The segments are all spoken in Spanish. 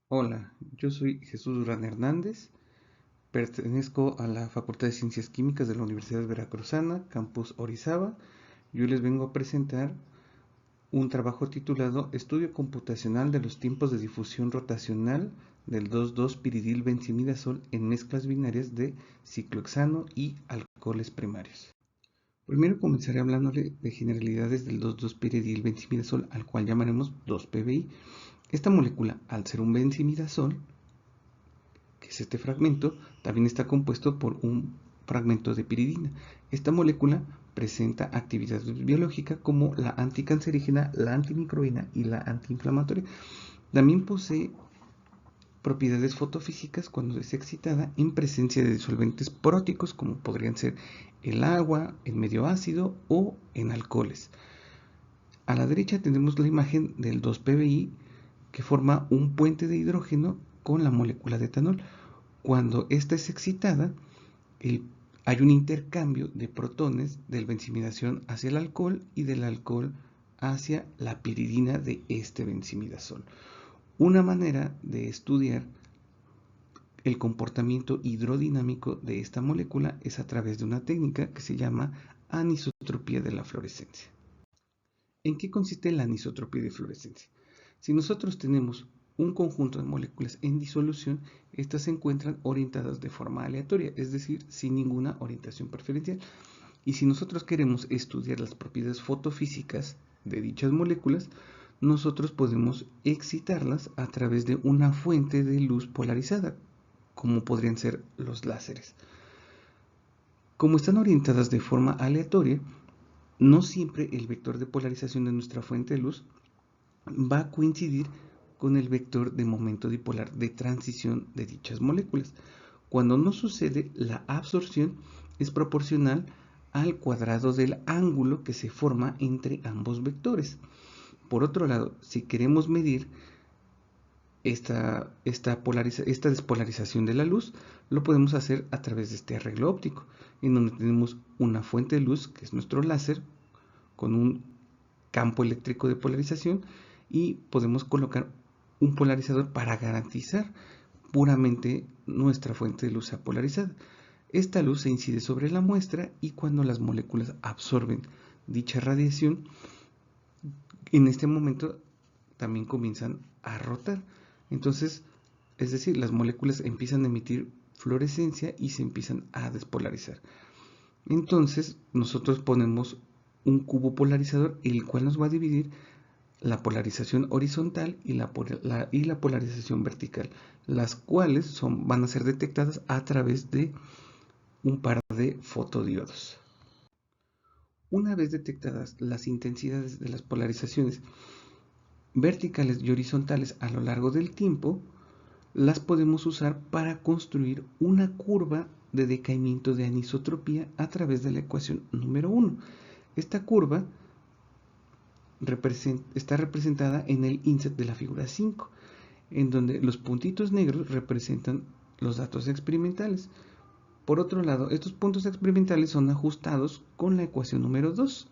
Hola, yo soy Jesús Durán Hernández, pertenezco a la Facultad de Ciencias Químicas de la Universidad Veracruzana, Campus Orizaba. Yo les vengo a presentar un trabajo titulado Estudio computacional de los tiempos de difusión rotacional del 2,2-piridilbenzimidazol en mezclas binarias de ciclohexano y alcoholes primarios. Primero comenzaré hablándole de generalidades del 2,2-piridilbenzimidazol, al cual llamaremos 2-PBI. Esta molécula, al ser un benzimidazol, que es este fragmento, también está compuesto por un fragmento de piridina. Esta molécula presenta actividad biológica como la anticancerígena, la antimicrobiana y la antiinflamatoria. También posee propiedades fotofísicas cuando es excitada en presencia de disolventes próticos como podrían ser el agua, el medio ácido o en alcoholes. A la derecha tenemos la imagen del 2-PBI que forma un puente de hidrógeno con la molécula de etanol. Cuando esta es excitada, hay un intercambio de protones del benzimidación hacia el alcohol y del alcohol hacia la piridina de este benzimidazol. Una manera de estudiar el comportamiento hidrodinámico de esta molécula es a través de una técnica que se llama anisotropía de la fluorescencia. ¿En qué consiste la anisotropía de fluorescencia? Si nosotros tenemos un conjunto de moléculas en disolución, estas se encuentran orientadas de forma aleatoria, es decir, sin ninguna orientación preferencial. Y si nosotros queremos estudiar las propiedades fotofísicas de dichas moléculas, nosotros podemos excitarlas a través de una fuente de luz polarizada, como podrían ser los láseres. Como están orientadas de forma aleatoria, no siempre el vector de polarización de nuestra fuente de luz va a coincidir con el vector de momento dipolar de transición de dichas moléculas. Cuando no sucede, la absorción es proporcional al cuadrado del ángulo que se forma entre ambos vectores. Por otro lado, si queremos medir esta despolarización de la luz, lo podemos hacer a través de este arreglo óptico, en donde tenemos una fuente de luz, que es nuestro láser, con un campo eléctrico de polarización, y podemos colocar un polarizador para garantizar puramente nuestra fuente de luz sea polarizada. Esta luz se incide sobre la muestra y cuando las moléculas absorben dicha radiación, en este momento también comienzan a rotar. Entonces, es decir, las moléculas empiezan a emitir fluorescencia y se empiezan a despolarizar. Entonces, nosotros ponemos un cubo polarizador, el cual nos va a dividir la polarización horizontal y la polarización vertical, las cuales van a ser detectadas a través de un par de fotodiodos. Una vez detectadas las intensidades de las polarizaciones verticales y horizontales a lo largo del tiempo, las podemos usar para construir una curva de decaimiento de anisotropía a través de la ecuación número 1. Esta curva está representada en el inset de la figura 5, en donde los puntitos negros representan los datos experimentales. Por otro lado, estos puntos experimentales son ajustados con la ecuación número 2.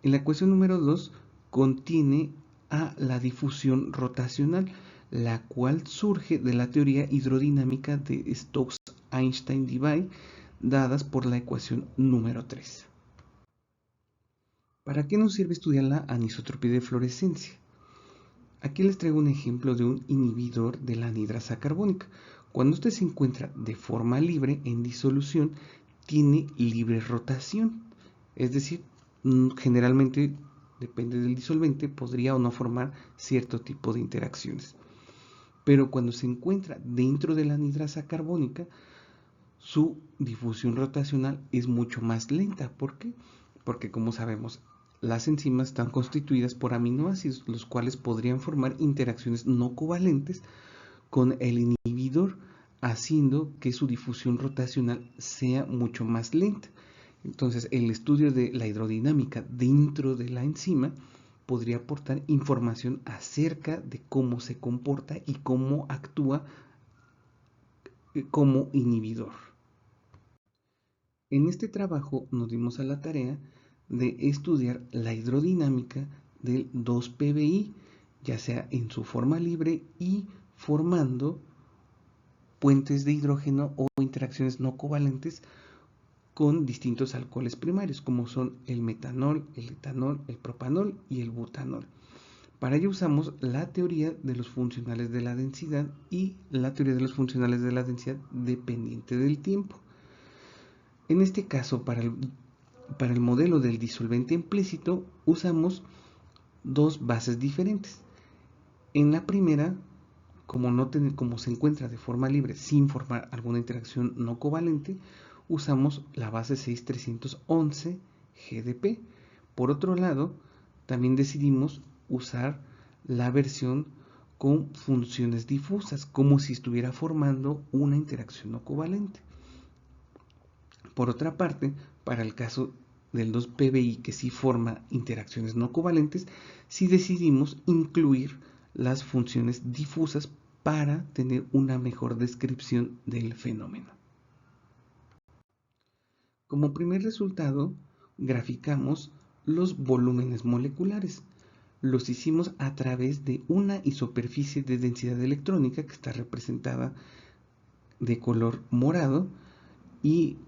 En la ecuación número 2 contiene a la difusión rotacional, la cual surge de la teoría hidrodinámica de Stokes-Einstein-Debye, dadas por la ecuación número 3. ¿Para qué nos sirve estudiar la anisotropía de fluorescencia? Aquí les traigo un ejemplo de un inhibidor de la anhidrasa carbónica. Cuando este se encuentra de forma libre en disolución, tiene libre rotación. Es decir, generalmente, depende del disolvente, podría o no formar cierto tipo de interacciones. Pero cuando se encuentra dentro de la anhidrasa carbónica, su difusión rotacional es mucho más lenta. ¿Por qué? Porque como sabemos, las enzimas están constituidas por aminoácidos, los cuales podrían formar interacciones no covalentes con el inhibidor, haciendo que su difusión rotacional sea mucho más lenta. Entonces, el estudio de la hidrodinámica dentro de la enzima podría aportar información acerca de cómo se comporta y cómo actúa como inhibidor. En este trabajo nos dimos a la tarea de estudiar la hidrodinámica del 2-PBI, ya sea en su forma libre y formando puentes de hidrógeno o interacciones no covalentes con distintos alcoholes primarios, como son el metanol, el etanol, el propanol y el butanol. Para ello usamos la teoría de los funcionales de la densidad y la teoría de los funcionales de la densidad dependiente del tiempo. En este caso, para el modelo del disolvente implícito, usamos dos bases diferentes. En la primera, como se encuentra de forma libre sin formar alguna interacción no covalente, usamos la base 6311 GDP. Por otro lado, también decidimos usar la versión con funciones difusas, como si estuviera formando una interacción no covalente. Por otra parte, para el caso del 2-PBI que sí forma interacciones no covalentes, sí decidimos incluir las funciones difusas para tener una mejor descripción del fenómeno. Como primer resultado, graficamos los volúmenes moleculares. Los hicimos a través de una isoperficie de densidad electrónica que está representada de color morado y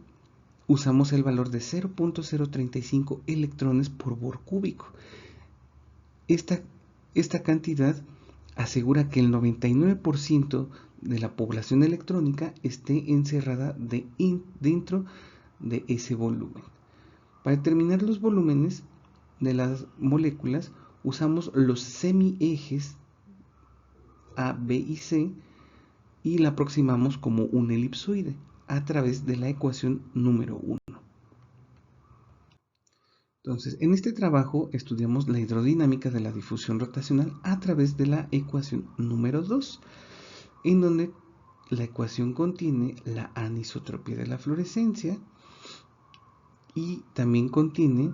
usamos el valor de 0.035 electrones por Bohr cúbico. Esta cantidad asegura que el 99% de la población electrónica esté encerrada dentro de ese volumen. Para determinar los volúmenes de las moléculas usamos los semiejes A, B y C y la aproximamos como un elipsoide a través de la ecuación número 1. Entonces, en este trabajo estudiamos la hidrodinámica de la difusión rotacional a través de la ecuación número 2, en donde la ecuación contiene la anisotropía de la fluorescencia y también contiene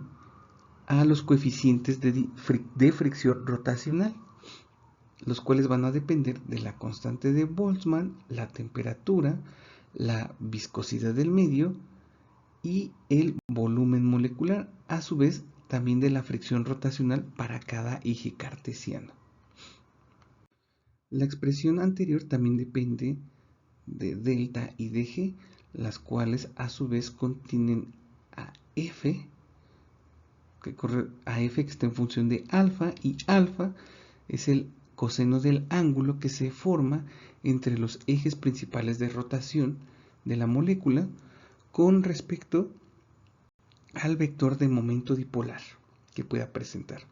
a los coeficientes de fricción rotacional, los cuales van a depender de la constante de Boltzmann, la temperatura, la viscosidad del medio y el volumen molecular, a su vez también de la fricción rotacional para cada eje cartesiano. La expresión anterior también depende de delta y de G, las cuales a su vez contienen a F, que está en función de alfa, y alfa es el coseno del ángulo que se forma entre los ejes principales de rotación de la molécula con respecto al vector de momento dipolar que pueda presentar.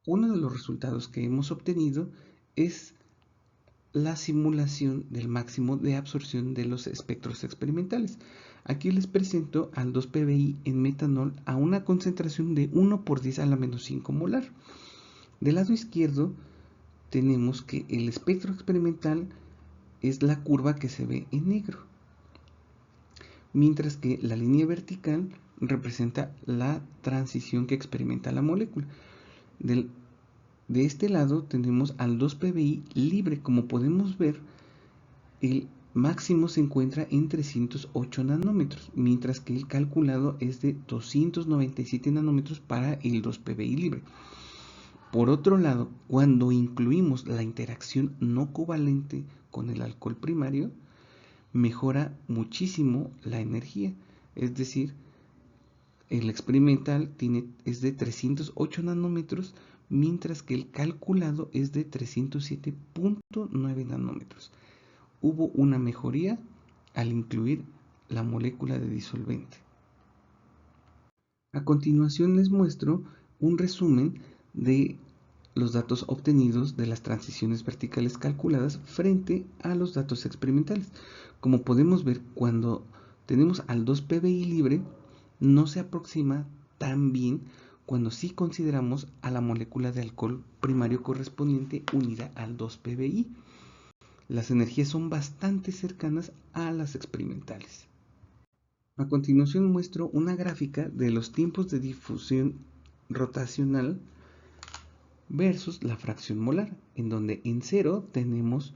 Uno de los resultados que hemos obtenido es la simulación del máximo de absorción de los espectros experimentales. Aquí les presento al 2-PBI en metanol a una concentración de 1 por 10 a la menos 5 molar. Del lado izquierdo tenemos que el espectro experimental es la curva que se ve en negro, mientras que la línea vertical representa la transición que experimenta la molécula. De este lado tenemos al 2-PBI libre. Como podemos ver, el máximo se encuentra en 308 nanómetros, mientras que el calculado es de 297 nanómetros para el 2-PBI libre. Por otro lado, cuando incluimos la interacción no covalente con el alcohol primario, mejora muchísimo la energía, es decir, el experimental es de 308 nanómetros, mientras que el calculado es de 307.9 nanómetros. Hubo una mejoría al incluir la molécula de disolvente. A continuación les muestro un resumen de los datos obtenidos de las transiciones verticales calculadas frente a los datos experimentales. Como podemos ver, cuando tenemos al 2-PBI libre, no se aproxima tan bien cuando sí consideramos a la molécula de alcohol primario correspondiente unida al 2-PBI. Las energías son bastante cercanas a las experimentales. A continuación muestro una gráfica de los tiempos de difusión rotacional versus la fracción molar, en donde en 0 tenemos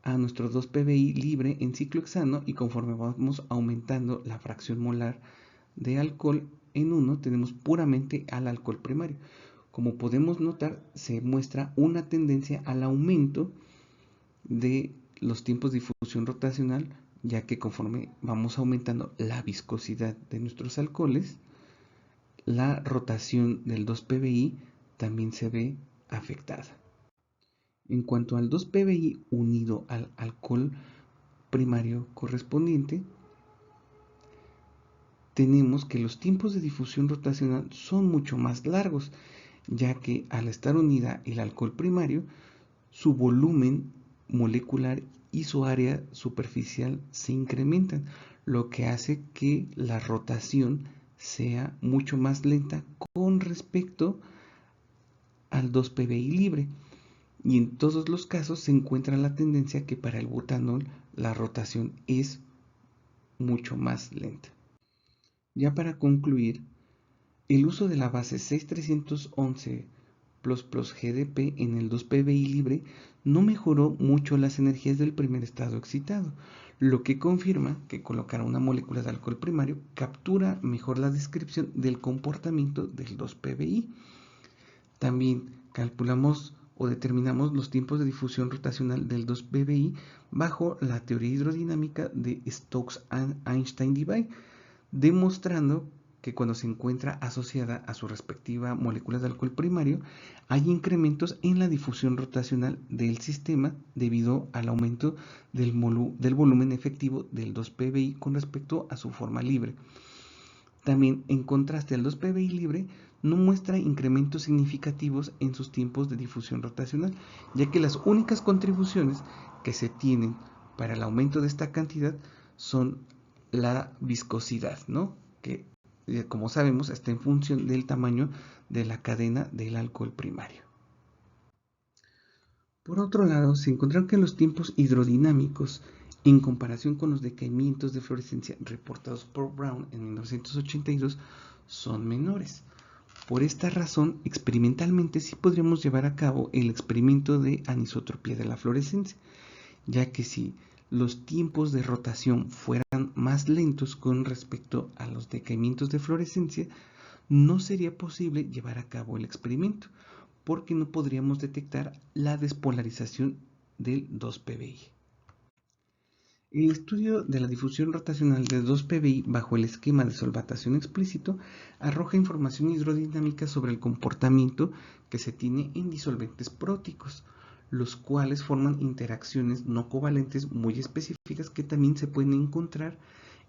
a nuestro 2-PBI libre en ciclo hexano y conforme vamos aumentando la fracción molar de alcohol en 1 tenemos puramente al alcohol primario. Como podemos notar, se muestra una tendencia al aumento de los tiempos de difusión rotacional, ya que conforme vamos aumentando la viscosidad de nuestros alcoholes, la rotación del 2-PBI también se ve afectada. En cuanto al 2-PBI unido al alcohol primario correspondiente, tenemos que los tiempos de difusión rotacional son mucho más largos, ya que al estar unida el alcohol primario, su volumen molecular y su área superficial se incrementan, lo que hace que la rotación sea mucho más lenta con respecto al 2-PBI libre. Y en todos los casos se encuentra la tendencia que para el butanol la rotación es mucho más lenta. Ya para concluir, el uso de la base 6311 GDP en el 2-PBI libre no mejoró mucho las energías del primer estado excitado, lo que confirma que colocar una molécula de alcohol primario captura mejor la descripción del comportamiento del 2-PBI. También calculamos o determinamos los tiempos de difusión rotacional del 2-PBI bajo la teoría hidrodinámica de Stokes-Einstein-Debye, demostrando que cuando se encuentra asociada a su respectiva molécula de alcohol primario, hay incrementos en la difusión rotacional del sistema debido al aumento del volumen efectivo del 2-PBI con respecto a su forma libre. También, en contraste al 2-PBI libre, no muestra incrementos significativos en sus tiempos de difusión rotacional, ya que las únicas contribuciones que se tienen para el aumento de esta cantidad son la viscosidad, ¿no? Que, como sabemos, está en función del tamaño de la cadena del alcohol primario. Por otro lado, se encontraron que los tiempos hidrodinámicos, en comparación con los decaimientos de fluorescencia reportados por Brown en 1982, son menores. Por esta razón, experimentalmente sí podríamos llevar a cabo el experimento de anisotropía de la fluorescencia, ya que si los tiempos de rotación fueran más lentos con respecto a los decaimientos de fluorescencia, no sería posible llevar a cabo el experimento, porque no podríamos detectar la despolarización del 2-PBI. El estudio de la difusión rotacional del 2-PBI bajo el esquema de solvatación explícito arroja información hidrodinámica sobre el comportamiento que se tiene en disolventes próticos, los cuales forman interacciones no covalentes muy específicas que también se pueden encontrar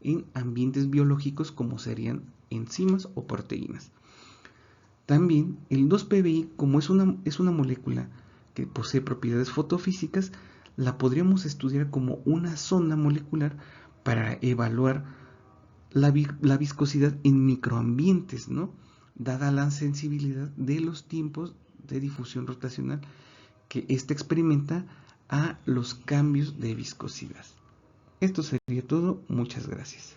en ambientes biológicos como serían enzimas o proteínas. También el 2-PBI, como es una molécula que posee propiedades fotofísicas, la podríamos estudiar como una sonda molecular para evaluar la viscosidad en microambientes, ¿no? Dada la sensibilidad de los tiempos de difusión rotacional que ésta experimenta a los cambios de viscosidad. Esto sería todo. Muchas gracias.